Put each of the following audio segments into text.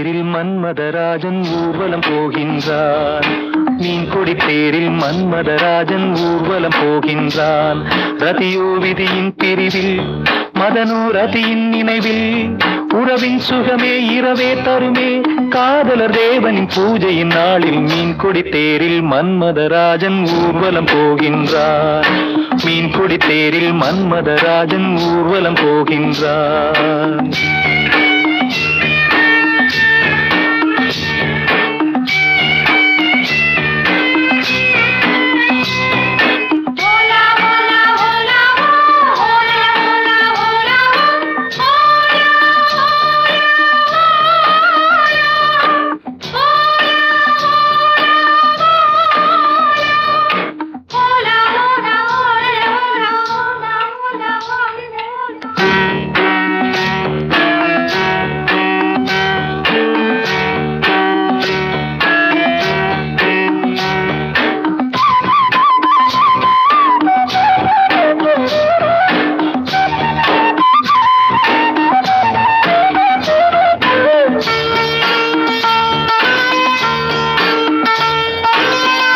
தேரில் மன்மதராஜன் ஊர்வலம் போகின்றான். மீன் கொடி தேரில் மன்மதராஜன் ஊர்வலம் போகின்றான். ரதியோ விதியின் பிரிவில், மதனோ ரதியின் நினைவில், உறவின் சுகமே இரவே தருமே, காதலர் தேவனின் பூஜையின் நாளில் மீன் கொடி தேரில் மன்மதராஜன் ஊர்வலம் போகின்றான். மீன் கொடி தேரில் மன்மதராஜன் ஊர்வலம் போகின்றான்.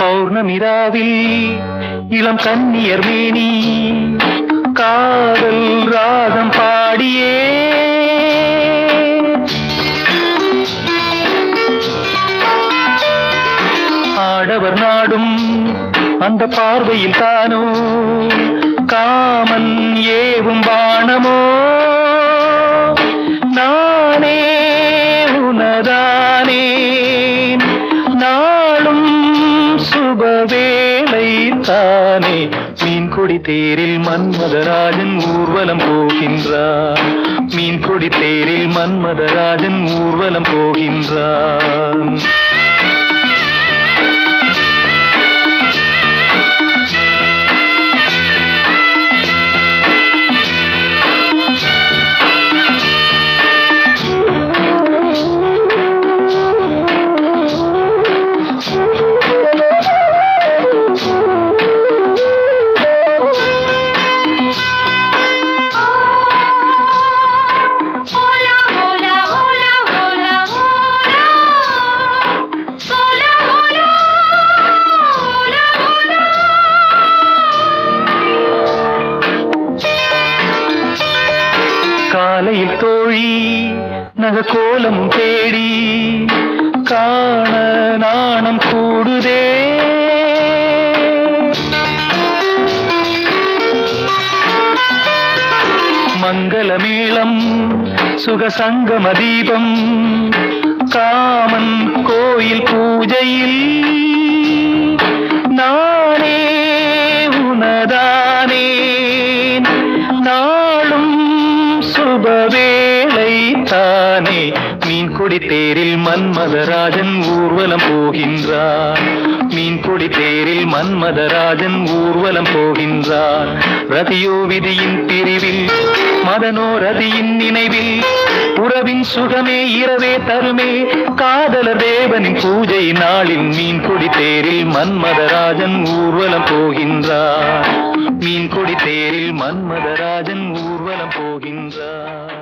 பௌர்ணமிராவில் இளம் கன்னியர் மேனி காதல் ராகம் பாடியே ஆடவர் நாடும் அந்த பார்வையில் தானோ காமன் ஏவும் பாணமோ, நானே உனதானே நாளும் சுபவேளை தானே. மீன் கொடி தேரில் மன்மதராஜன் ஊர்வலம் போகின்றான். மீன் கொடி தேரில் மன்மதராஜன் ஊர்வலம் போகின்றான். காலையில் தோழி நகக்கோலம் தேடி காண நாணம் கூடுதே. மங்களமேளம் சுகசங்கம தீபம் காமன் கோயில் பூஜையில், நானே உனதானே நாளும் சுபவேளை தானே. மீன் கொடி தேரில் மன்மதராஜன் ஊர்வலம் போகின்றான். மீன் கொடி தேரில் மன்மதராஜன் ஊர்வலம் போகின்றான். ரதியோ விதியின் பிரிவில், மதனோ ரதியின் நினைவில், உறவின் சுகமே இரவே தருமே, காதலர் தேவனின் பூஜை நாளில் மீன் கொடி தேரில் மன்மதராஜன் ஊர்வலம் போகின்றான். மீன் கொடி தேரில் மன்மதராஜன் ஊர்வலம் போகின்றான்.